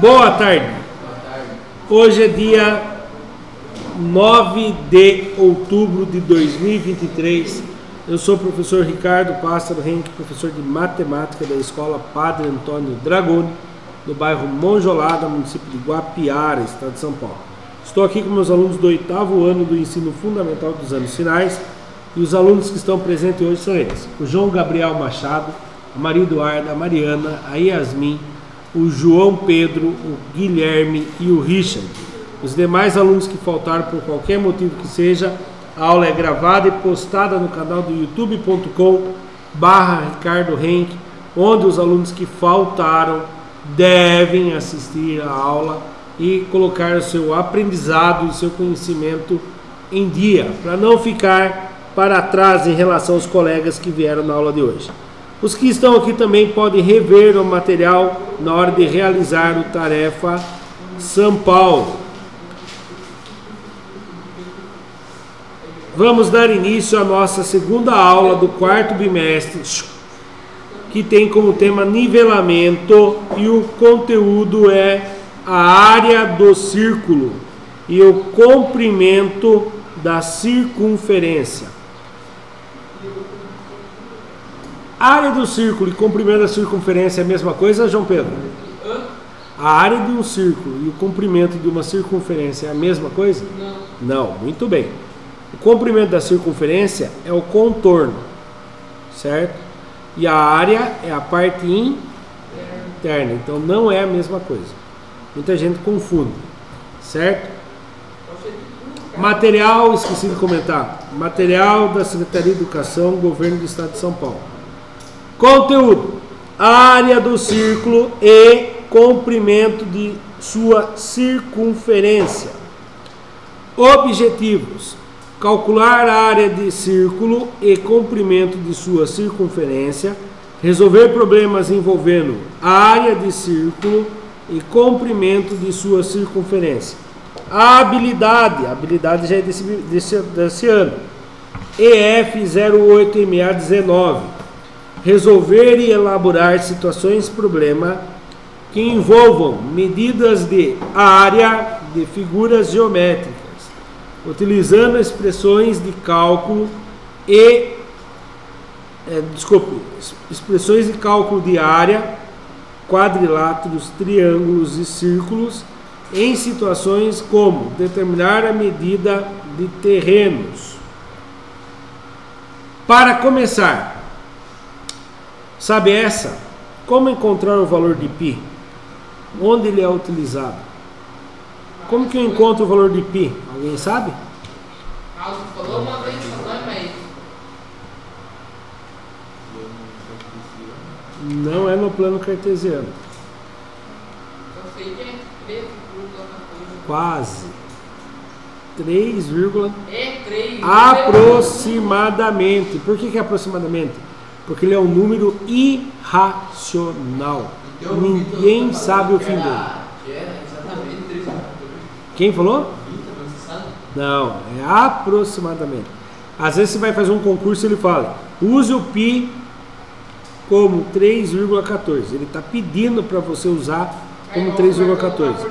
Boa tarde. Hoje é dia 9 de outubro de 2023. Eu sou o professor Ricardo Pássaro Henrique, professor de matemática da Escola Padre Antônio Dragoni, no bairro Monjolada, município de Guapiara, estado de São Paulo. Estou aqui com meus alunos do 8º ano do ensino fundamental dos anos finais, e os alunos que estão presentes hoje são eles: o João Gabriel Machado, a Maria Eduarda, a Mariana, a Yasmin, o João Pedro, o Guilherme e o Richard. Os demais alunos que faltaram por qualquer motivo que seja, a aula é gravada e postada no canal do youtube.com/Ricardo Henrique, onde os alunos que faltaram devem assistir a aula e colocar o seu aprendizado e seu conhecimento em dia, para não ficar para trás em relação aos colegas que vieram na aula de hoje. Os que estão aqui também podem rever o material na hora de realizar o Tarefa São Paulo. Vamos dar início à nossa segunda aula do quarto bimestre, que tem como tema nivelamento, e o conteúdo é a área do círculo e o comprimento da circunferência. Área do círculo e comprimento da circunferência é a mesma coisa, João Pedro? A área de um círculo e o comprimento de uma circunferência é a mesma coisa? Não, muito bem. O comprimento da circunferência é o contorno, certo? E a área é a parte interna, então não é a mesma coisa. Muita gente confunde, certo? Material, esqueci de comentar. Material da Secretaria de Educação, Governo do Estado de São Paulo. Conteúdo: área do círculo e comprimento de sua circunferência. Objetivos: calcular a área de círculo e comprimento de sua circunferência, resolver problemas envolvendo a área de círculo e comprimento de sua circunferência. A habilidade já é desse ano, EF 08MA19, resolver e elaborar situações-problema que envolvam medidas de área de figuras geométricas, utilizando expressões de cálculo expressões de cálculo de área, quadriláteros, triângulos e círculos, em situações como determinar a medida de terrenos. Para começar, sabe essa? Como encontrar o valor de π? Onde ele é utilizado? Como que eu encontro o valor de π? Alguém sabe? Falou uma vez, mas não é no plano cartesiano. eu sei que é 3,14. Quase. 3, É 3. aproximadamente. Por que é aproximadamente? Porque ele é um número irracional. Ninguém sabe o fim dele. Quem falou? Não, é aproximadamente. Às vezes você vai fazer um concurso e ele fala: use o π como 3,14. Ele está pedindo para você usar como 3,14. Você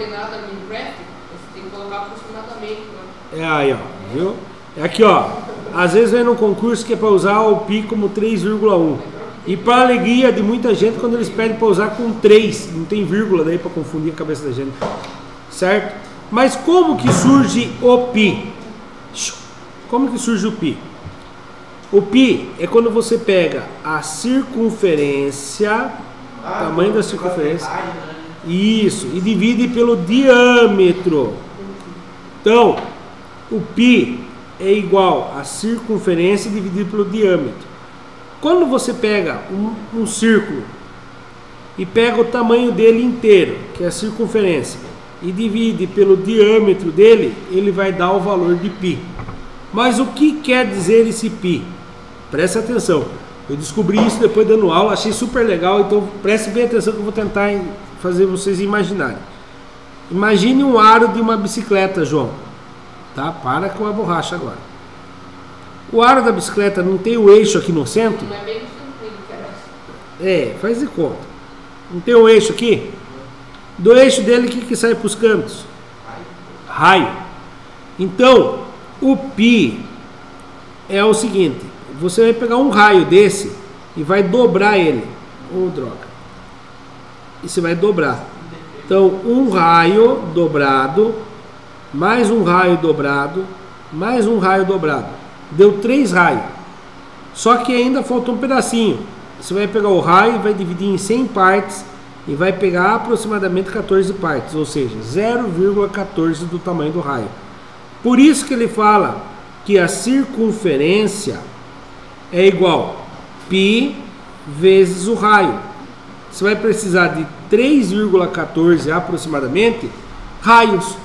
tem que colocar aproximadamente. É aí, ó, viu? É aqui, ó. Às vezes vem num concurso que é para usar o π como 3,1. E para alegria de muita gente, quando eles pedem para usar com 3, não tem vírgula daí para confundir a cabeça da gente. Certo? Mas como que surge o π? Como que surge o π? O π é quando você pega a circunferência, tamanho da circunferência, isso, e divide pelo diâmetro. Então, o π é igual a circunferência dividido pelo diâmetro. Quando você pega um círculo e pega o tamanho dele inteiro, que é a circunferência, e divide pelo diâmetro dele, ele vai dar o valor de π. Mas o que quer dizer esse π? Preste atenção. Eu descobri isso depois dando aula, achei super legal, então preste bem atenção que eu vou tentar fazer vocês imaginarem. Imagine um aro de uma bicicleta, João. Tá? Para com a borracha agora. O aro da bicicleta não tem o eixo aqui no centro? Não é bem no centro, É, faz de conta. Não tem um eixo aqui? Do eixo dele, o que sai para os cantos? Raio. Então, o π é o seguinte: você vai pegar um raio desse e vai dobrar ele. Oh, droga. E você vai dobrar. Então, um raio dobrado, mais um raio dobrado, mais um raio dobrado. Deu 3 raios. Só que ainda faltou um pedacinho. Você vai pegar o raio e vai dividir em 100 partes e vai pegar aproximadamente 14 partes, ou seja, 0,14 do tamanho do raio. Por isso que ele fala que a circunferência é igual π vezes o raio. Você vai precisar de 3,14 aproximadamente raios.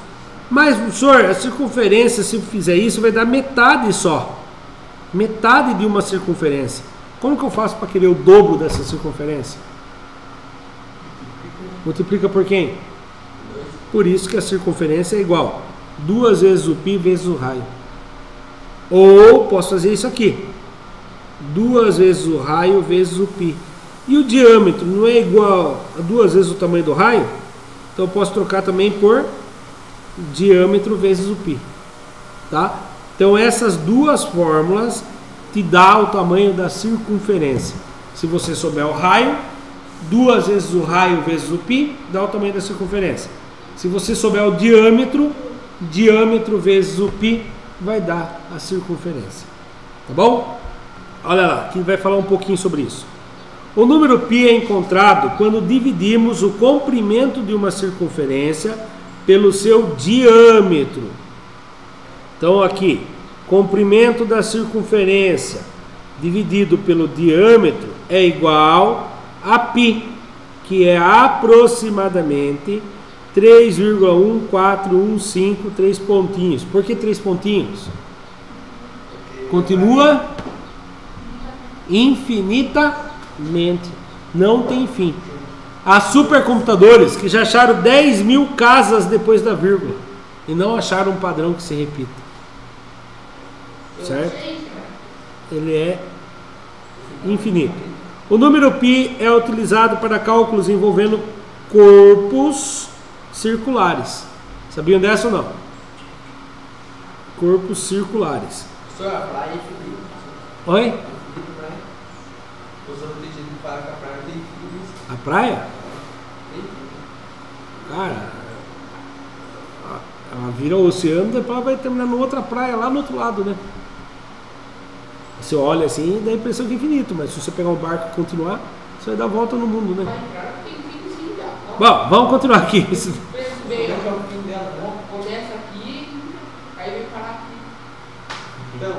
Mas, professor, a circunferência, se fizer isso, vai dar metade só. Metade de uma circunferência. Como que eu faço para querer o dobro dessa circunferência? Multiplica por quem? Por isso que a circunferência é igual 2 vezes o π vezes o raio. Ou posso fazer isso aqui: 2 vezes o raio vezes o π. E o diâmetro não é igual a 2 vezes o tamanho do raio? Então eu posso trocar também por diâmetro vezes o π. Tá? Então essas duas fórmulas te dá o tamanho da circunferência. Se você souber o raio, 2 vezes o raio vezes o π dá o tamanho da circunferência. Se você souber o diâmetro, diâmetro vezes o π vai dar a circunferência. Tá bom? Olha lá, aqui vai falar um pouquinho sobre isso. O número π é encontrado quando dividimos o comprimento de uma circunferência pelo seu diâmetro. Então aqui, comprimento da circunferência dividido pelo diâmetro é igual a π, que é aproximadamente 3,1415, 3 pontinhos. Por que 3 pontinhos? Continua infinitamente. Não tem fim. Há supercomputadores que já acharam 10.000 casas depois da vírgula e não acharam um padrão que se repita. Certo? Ele é infinito. O número π é utilizado para cálculos envolvendo corpos circulares. Sabiam dessa ou não? Corpos circulares. Professor, a praia é infinita. Oi? É infinito, praia. O professor não tem jeito de falar que a praia tem infinito. A praia? Tem infinito. Cara, ela vira o oceano, depois ela vai terminar numa outra praia lá no outro lado, né? Você olha assim e dá a impressão de infinito, mas se você pegar um barco e continuar, você vai dar a volta no mundo, né? Bom, vamos continuar aqui. Começa aqui, aí vem parar aqui. Então,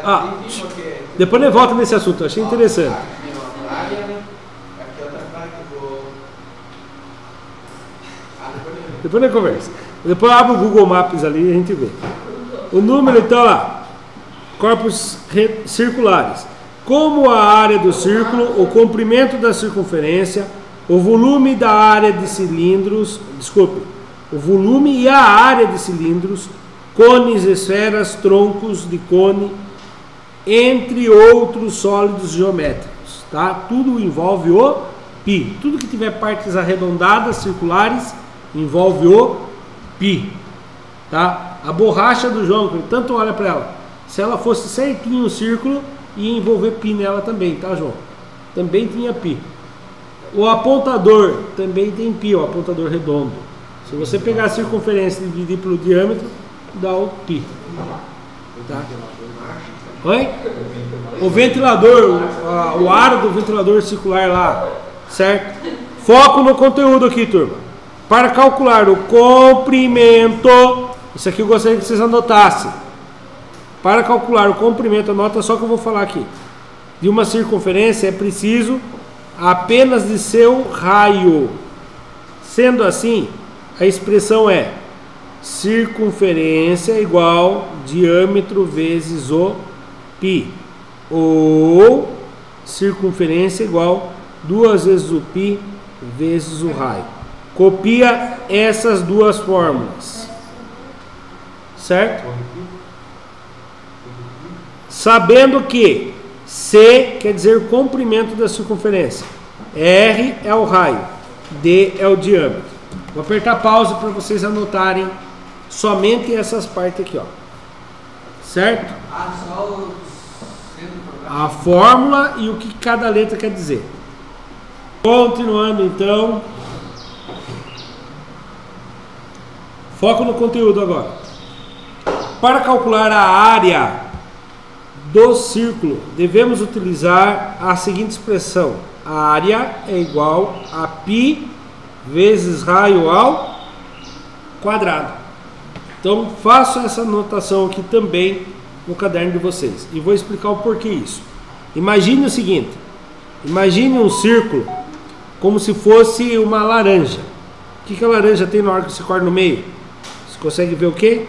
Ah, tem visto que é. Depois nós volta nesse assunto, eu achei interessante. Aqui tem uma praia, né? Aqui outra praia que eu vou. Depois nós conversa. Depois abre o Google Maps ali e a gente vê. O número então lá, corpos circulares. Como a área do círculo, o comprimento da circunferência, o volume da área de cilindros, o volume e a área de cilindros, cones, esferas, troncos de cone, entre outros sólidos geométricos, tá? Tudo envolve o π. Tudo que tiver partes arredondadas, circulares, envolve o π, tá? A borracha do João, tanto olha para ela, se ela fosse certinho o círculo, ia envolver π nela também, tá, João? Também tinha π. O apontador também tem π, o apontador redondo. Se você pegar a circunferência e dividir pelo diâmetro, dá o π. Tá? Oi? O ventilador, o aro do ventilador circular lá, certo? Foco no conteúdo aqui, turma. Para calcular o comprimento, isso aqui eu gostaria que vocês anotassem. Para calcular o comprimento, anota só que eu vou falar aqui. De uma circunferência é preciso apenas de seu raio. Sendo assim, a expressão é circunferência igual diâmetro vezes o π. Ou circunferência igual 2 vezes o π vezes o raio. Copia essas duas fórmulas. Certo? Sabendo que C quer dizer comprimento da circunferência, R é o raio, D é o diâmetro. Vou apertar pause para vocês anotarem somente essas partes aqui, ó. Certo? Só o centro do programa. A fórmula e o que cada letra quer dizer. Continuando então. Foco no conteúdo agora. Para calcular a área do círculo, devemos utilizar a seguinte expressão: a área é igual a π vezes raio ao quadrado. Então faço essa anotação aqui também no caderno de vocês e vou explicar o porquê isso. Imagine o seguinte: imagine um círculo como se fosse uma laranja. O que a laranja tem na hora que você corta no meio? Você consegue ver o quê?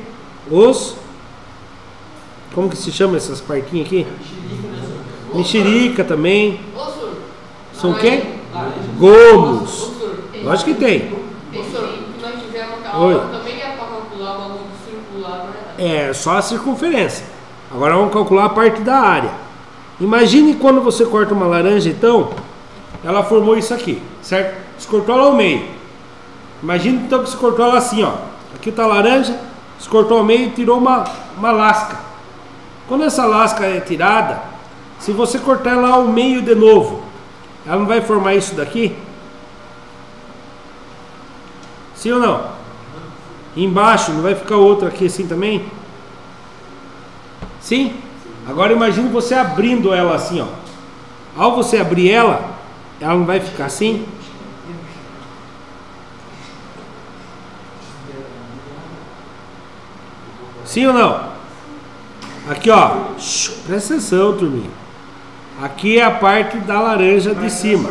Como que se chama essas partinhas aqui? Mexerica também. São o quê? Gomos. Lógico que tem. Professor, o que nós fizemos aquela Oi. hora também era para calcular o bagulho circular, né? É só a circunferência. Agora vamos calcular a parte da área. Imagine quando você corta uma laranja, então, ela formou isso aqui, certo? Você cortou ela ao meio. Imagine então que você cortou ela assim, ó. Aqui está a laranja, você cortou ao meio e tirou uma lasca. Quando essa lasca é tirada, se você cortar ela ao meio de novo, ela não vai formar isso daqui? Sim ou não? Embaixo não vai ficar outra aqui assim também? Sim? Agora imagine você abrindo ela assim, ó. Ao você abrir ela não vai ficar assim? Sim ou não? Aqui, ó. Presta atenção, turminha. Aqui é a parte da laranja de cima.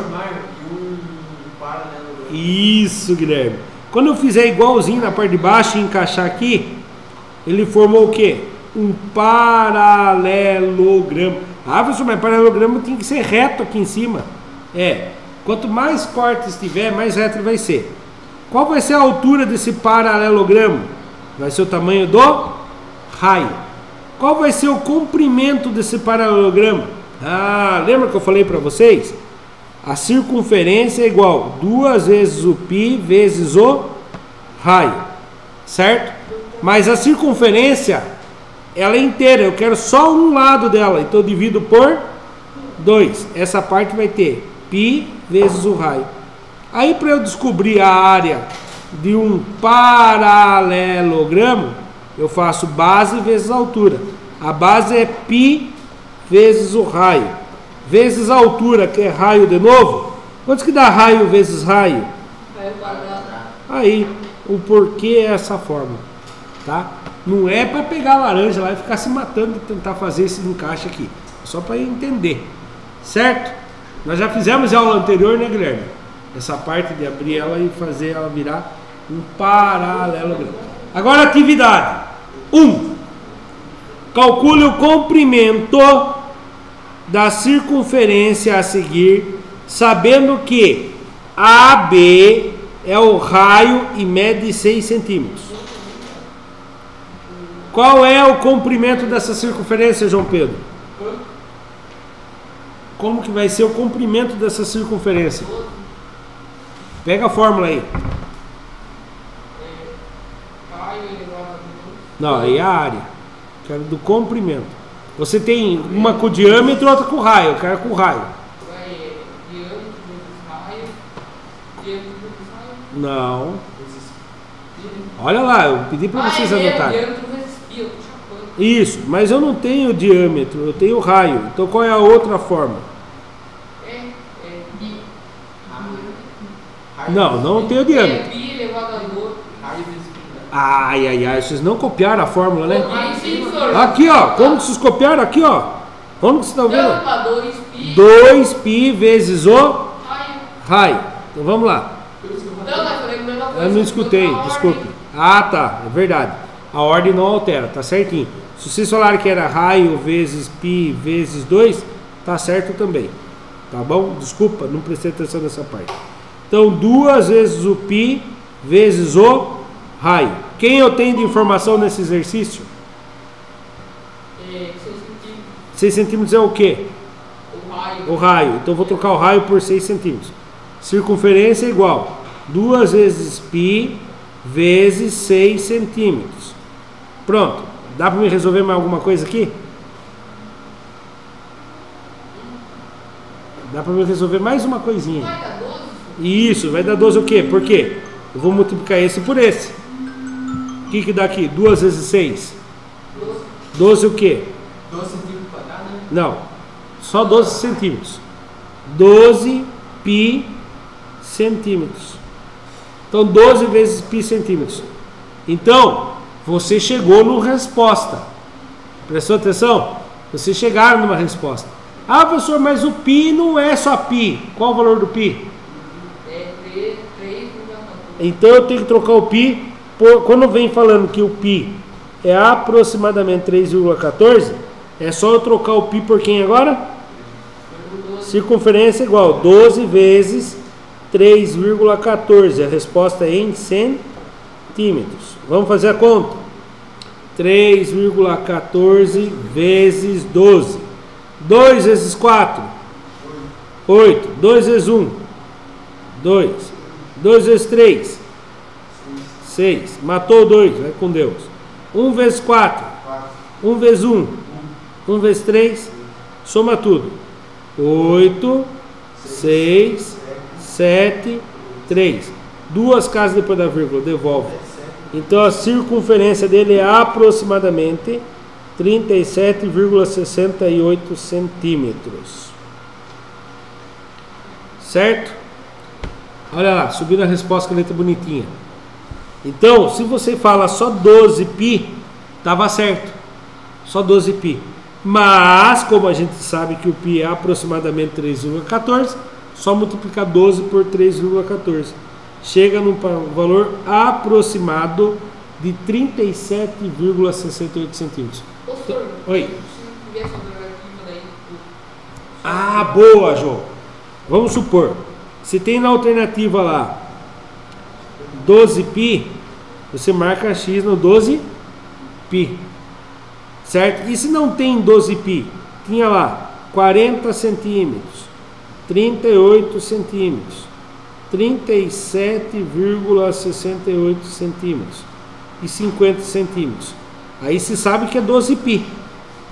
Isso, Guilherme. Quando eu fizer igualzinho na parte de baixo e encaixar aqui, ele formou o quê? Um paralelogramo. Ah, professor, mas paralelogramo tem que ser reto aqui em cima. Quanto mais cortes tiver, mais reto ele vai ser. Qual vai ser a altura desse paralelogramo? Vai ser o tamanho do raio. Qual vai ser o comprimento desse paralelogramo? Ah, lembra que eu falei para vocês? A circunferência é igual 2 vezes o π vezes o raio, certo? Mas a circunferência, ela é inteira, eu quero só um lado dela, então eu divido por 2. Essa parte vai ter π vezes o raio. Aí para eu descobrir a área de um paralelogramo, eu faço base vezes altura. A base é π vezes o raio, vezes a altura, que é raio de novo. Quanto que dá raio vezes raio? Raio quadrado. Aí, o porquê é essa fórmula, tá? Não é para pegar a laranja lá e ficar se matando e tentar fazer esse encaixe aqui. É só para entender, certo? Nós já fizemos a aula anterior, né, Guilherme? Essa parte de abrir ela e fazer ela virar um paralelogramo. Agora, atividade 1. Calcule o comprimento da circunferência a seguir, sabendo que AB é o raio e mede 6 centímetros. Qual é o comprimento dessa circunferência, João Pedro? Como que vai ser o comprimento dessa circunferência? Pega a fórmula aí. Raio elevado a 2. Não, aí é a área. Quero do comprimento. Você tem uma com diâmetro e outra com raio. Eu quero com raio. Diâmetro vezes raio. Diâmetro vezes raio. Não. Olha lá, eu pedi para vocês anotarem. Diâmetro vezes pi, eu tô chapando. Isso, mas eu não tenho diâmetro, eu tenho raio. Então qual é a outra forma? Pi. Não, não tenho diâmetro. Pi elevado a 2. Raio vezes π. Ai, vocês não copiaram a fórmula, né? Sim, senhor. Aqui, ó, como que vocês copiaram? Aqui, ó. Como que vocês estão vendo? Não, para 2 pi. 2π vezes o Raio. raio. Então vamos lá. Não, mas falei a mesma coisa. Eu não escutei, Outra desculpe. ordem. Ah, tá, é verdade. A ordem não altera, tá certinho. Se vocês falaram que era raio vezes π vezes 2, tá certo também. Tá bom? Desculpa, não prestei atenção nessa parte. Então, 2 vezes o π vezes o raio. Quem eu tenho de informação nesse exercício? 6 centímetros. 6 centímetros é o quê? O raio. O raio. Então, eu vou trocar o raio por 6 centímetros. Circunferência é igual 2 vezes π vezes 6 centímetros. Pronto. Dá para me resolver mais alguma coisa aqui? Dá para me resolver mais uma coisinha. Vai dar 12? Isso, vai dar 12 o quê? Por quê? Eu vou multiplicar esse por esse. O que dá aqui? 2 vezes 6? 12 o quê? 12 centímetros quadrados, né? Não, só 12 centímetros. 12 π centímetros. Então, 12 vezes π centímetros. Então, você chegou numa resposta. Prestou atenção? Vocês chegaram numa resposta. Ah, professor, mas o π não é só π. Qual o valor do π? É 3,14. Então, eu tenho que trocar o π. Quando vem falando que o π é aproximadamente 3,14, é só eu trocar o π por quem agora? Circunferência igual 12 vezes 3,14. A resposta é em centímetros. Vamos fazer a conta. 3,14 vezes 12. 2 vezes 4. 8. 2 vezes 1. 2. 2 vezes 3. 6. Matou 2. Vai com Deus. 1 vezes 4. 1 vezes 1. 1 vezes 3. Soma tudo. 8, 6, 7, 3. Duas casas depois da vírgula. Devolve. Então a circunferência dele é aproximadamente 37,68 centímetros. Certo? Olha lá, subindo a resposta com a letra bonitinha. Então, se você fala só 12π, estava certo. Só 12π. Mas, como a gente sabe que o π é aproximadamente 3,14, só multiplicar 12 por 3,14. Chega num valor aproximado de 37,68 centímetros. Professor, Oi. se tivesse alternativa daí, Ah, boa, João. Vamos supor, se tem na alternativa lá 12π, você marca X no 12π. Certo? E se não tem 12π? Tinha lá 40 centímetros, 38 centímetros, 37,68 centímetros e 50 centímetros. Aí se sabe que é 12π,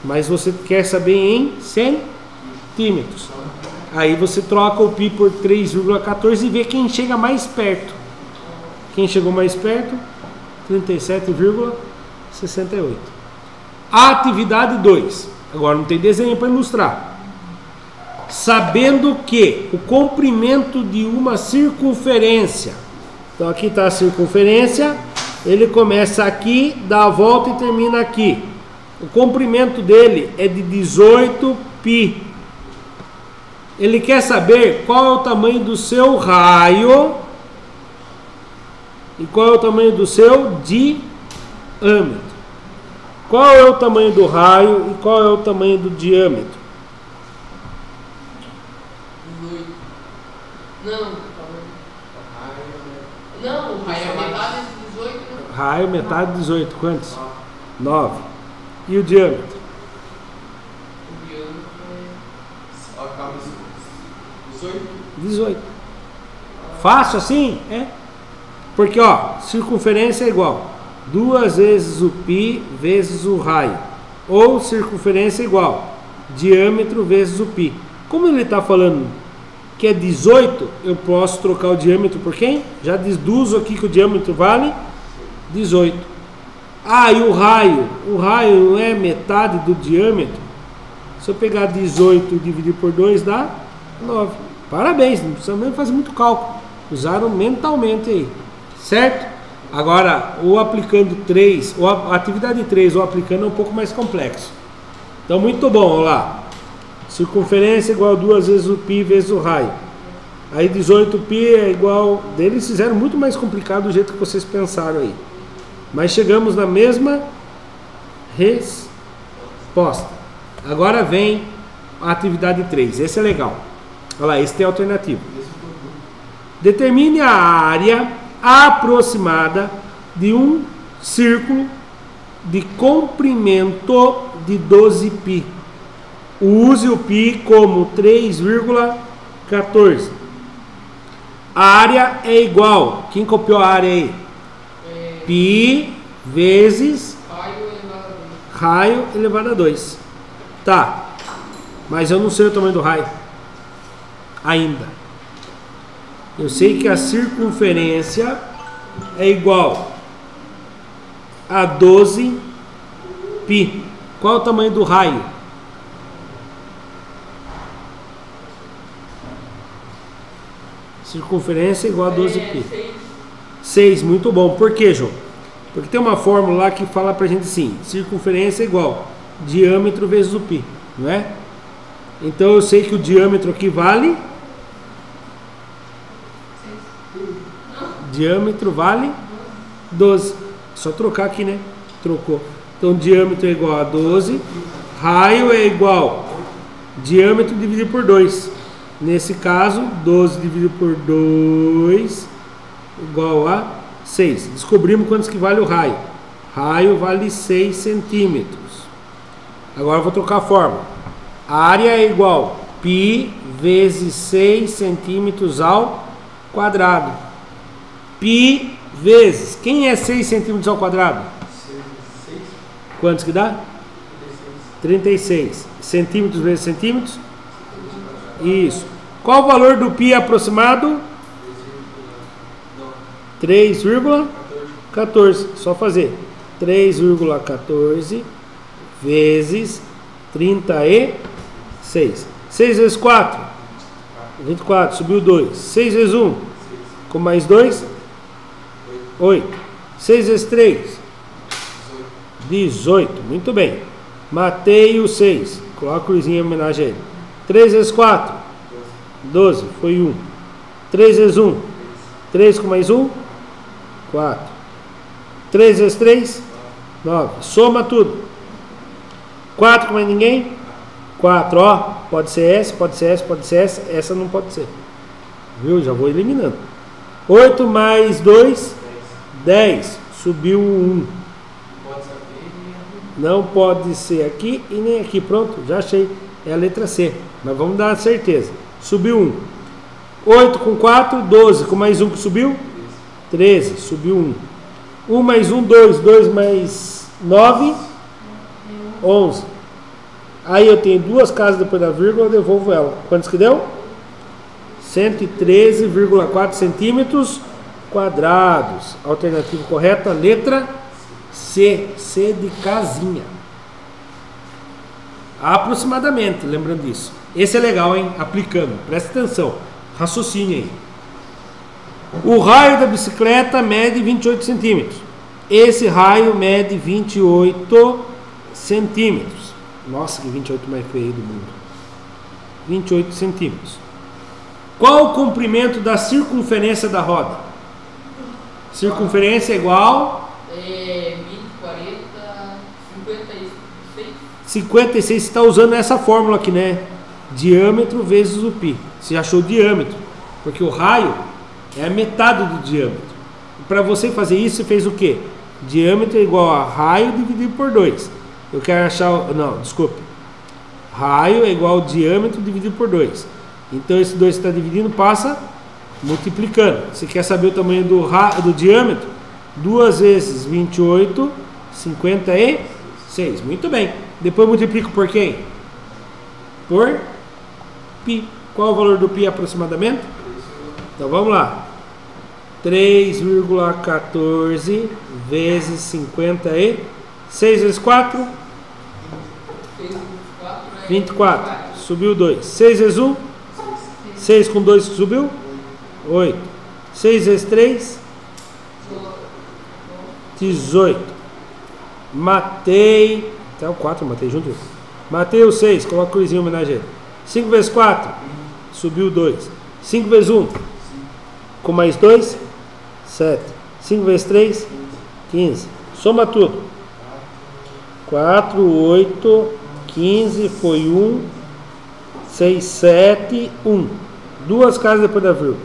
mas você quer saber em centímetros. Aí você troca o π por 3,14 e vê quem chega mais perto. Quem chegou mais perto? 37,68. A atividade 2. Agora não tem desenho para ilustrar. Sabendo que o comprimento de uma circunferência. Então aqui está a circunferência. Ele começa aqui, dá a volta e termina aqui. O comprimento dele é de 18π. Ele quer saber qual é o tamanho do seu raio e qual é o tamanho do seu diâmetro. Qual é o tamanho do raio e qual é o tamanho do diâmetro? 18. Não, não, o raio é metade de 18. Não. Raio, metade de 18. Quantos? 9. E o diâmetro? O diâmetro Ó, calma, 18. 18. Fácil assim? É. Porque, ó, circunferência é igual 2 vezes o π vezes o raio. Ou circunferência é igual diâmetro vezes o π. Como ele está falando que é 18, eu posso trocar o diâmetro por quem? Já deduzo aqui que o diâmetro vale 18. Ah, e o raio? O raio não é metade do diâmetro? Se eu pegar 18 e dividir por 2 dá 9. Parabéns, não precisa nem fazer muito cálculo. Usaram mentalmente aí. Certo? Agora, o aplicando 3, ou a atividade 3, ou aplicando é um pouco mais complexo. Então, muito bom, olha lá. Circunferência igual a 2 vezes o π vezes o raio. Aí 18π é igual... Eles fizeram muito mais complicado do jeito que vocês pensaram aí. Mas chegamos na mesma resposta. Agora vem a atividade 3. Esse é legal. Olha lá, esse tem alternativa. Determine a área aproximada de um círculo de comprimento de 12π. Use o π como 3,14. A área é igual. Quem copiou a área aí? Π vezes raio elevado a 2. Tá. Mas eu não sei o tamanho do raio. Ainda. Eu sei que a circunferência é igual a 12 π. Qual é o tamanho do raio? Circunferência é igual a 12 π. 6, muito bom. Por quê, João? Porque tem uma fórmula lá que fala pra gente assim: circunferência é igual diâmetro vezes o π, não é? Então eu sei que o diâmetro aqui vale. Diâmetro vale 12. Só trocar aqui, né? Trocou. Então diâmetro é igual a 12. Raio é igual diâmetro dividido por 2. Nesse caso, 12 dividido por 2 igual a 6. Descobrimos quantos que vale o raio. Raio vale 6 centímetros. Agora eu vou trocar a fórmula. A área é igual π vezes 6 centímetros ao quadrado. Π vezes. Quem é 6 centímetros ao quadrado? 6. Quantos que dá? 36. Centímetros vezes centímetros? Isso. Qual o valor do π aproximado? 3,14. Só fazer. 3,14 vezes 36. 6 vezes 4? 24. Subiu 2. 6 vezes 1? Com mais 2? 8. 6 vezes 3? 18. Muito bem. Matei o 6. Coloca a cruzinha em homenagem a ele. 3 vezes 4? 12. Foi 1. 3 vezes 1? 3 com mais 1? 4. 3 vezes 3? 9. Soma tudo. 4 com mais ninguém? 4. Ó. Pode ser essa, pode ser essa, pode ser essa. Essa não pode ser. Viu? Já vou eliminando. 8 mais 2? 10. Subiu 1. Não pode ser aqui e nem aqui. Pronto, já achei. É a letra C. Mas vamos dar a certeza. Subiu 1. 8 com 4, 12. Com mais 1 que subiu? 13. Subiu 1. 1 mais 1, 2. 2 mais 9, 11. Aí eu tenho duas casas depois da vírgula, eu devolvo ela. Quantos que deu? 113,4 centímetros quadrados. Alternativa correta, letra C. C de casinha. Aproximadamente, lembrando disso. Esse é legal, hein? Aplicando. Presta atenção. Raciocínio aí. O raio da bicicleta mede 28 centímetros. Esse raio mede 28 centímetros. Nossa, que 28 mais feio do mundo. 28 centímetros. Qual o comprimento da circunferência da roda? Circunferência é igual... 20, 40, 56. 56, você está usando essa fórmula aqui, né? Diâmetro vezes o π. Você achou o diâmetro, porque o raio é a metade do diâmetro. Para você fazer isso, você fez o quê? Diâmetro é igual a raio dividido por 2. Eu quero achar... Não, desculpe. Raio é igual ao diâmetro dividido por 2. Então esse 2 que está dividindo passa multiplicando. Você quer saber o tamanho do diâmetro? 2 vezes 28, 56. Muito bem. Depois multiplico por quem? Por π. Qual o valor do π aproximadamente? Então vamos lá. 3,14 vezes 56. 6 vezes 4? 24. Subiu 2. 6 vezes 1? 6 com 2 subiu? 8. 6 vezes 3? 18. Matei. Até o 4 matei junto. Matei o 6. Coloca a cruzinha em homenagem a ele. 5 vezes 4? Subiu 2. 5 vezes 1? Com mais 2? 7. 5 vezes 3? 15. Soma tudo. 4, 8, 15. Foi 1. 6, 7, 1. Duas casas depois da vírgula.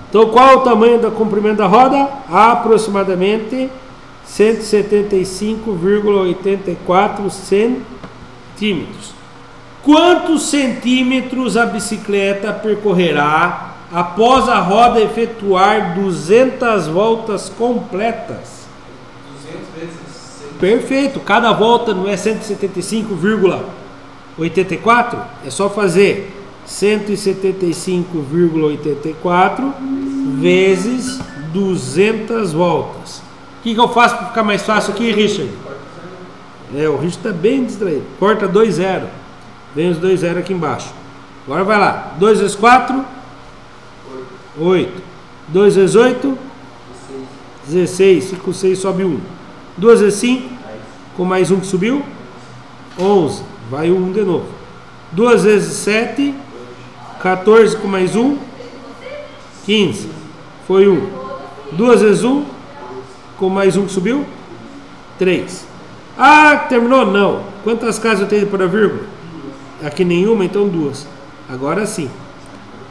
Então qual é o tamanho do comprimento da roda? Aproximadamente 175,84 centímetros. Quantos centímetros a bicicleta percorrerá após a roda efetuar 200 voltas completas. 200 vezes 100. Perfeito, cada volta não é 175,84? É só fazer 175,84 vezes 200 voltas. O que eu faço para ficar mais fácil aqui, Richard? O Richard está bem distraído. Corta 2 0. Vem os 2 0 aqui embaixo. Agora vai lá. 2 vezes 4, 8. 2 vezes 8, 16. Fica o 6, sobe 1. 2 vezes 5, com mais 1 que subiu, 11. Vai o 1 de novo. 2 vezes 7, 14 com mais 1, 15. Foi 1. 2 vezes 1, com mais 1 que subiu, 3. Ah, terminou? Não. Quantas casas eu tenho para vírgula? Aqui nenhuma, então 2. Agora sim.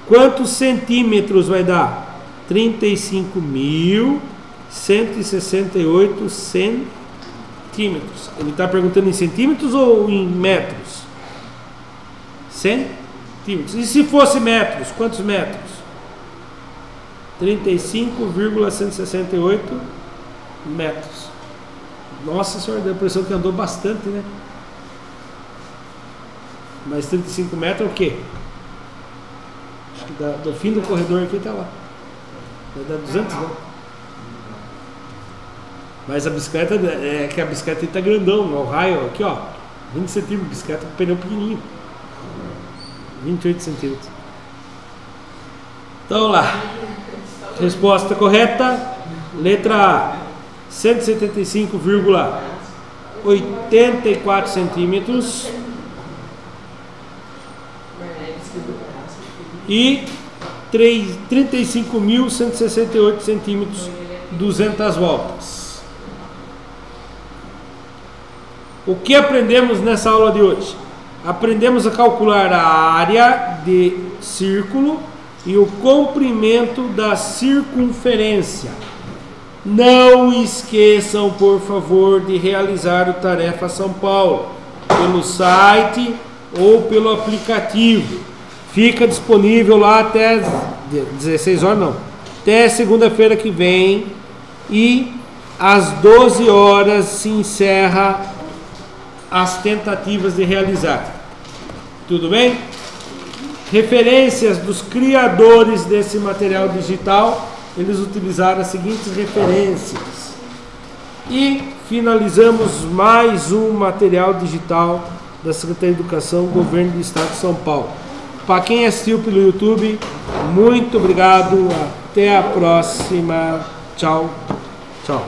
Quantos centímetros vai dar? 35.168 centímetros. Ele está perguntando em centímetros ou em metros? Centímetros. E se fosse metros? Quantos metros? 35,168 metros. Nossa senhora, deu a impressão que andou bastante, né? Mas 35 metros é o quê? Acho que do fim do corredor aqui até lá. Vai dar 200, né? Mas a bicicleta, é que a bicicleta está grandão, o raio aqui, ó, 20 centímetros, bicicleta com pneu pequenininho. 28 centímetros. Então lá. Resposta correta, letra A, 175,84 centímetros e 35.168 centímetros, 200 voltas. O que aprendemos nessa aula de hoje? Aprendemos a calcular a área de círculo e o comprimento da circunferência. Não esqueçam, por favor, de realizar o Tarefa São Paulo pelo site ou pelo aplicativo. Fica disponível lá até 16 horas, não. Até segunda-feira que vem e às 12 horas se encerra as tentativas de realizar. Tudo bem? Referências dos criadores desse material digital, eles utilizaram as seguintes referências. E finalizamos mais um material digital da Secretaria de Educação, Governo do Estado de São Paulo. Para quem assistiu pelo YouTube, muito obrigado, até a próxima, tchau, tchau.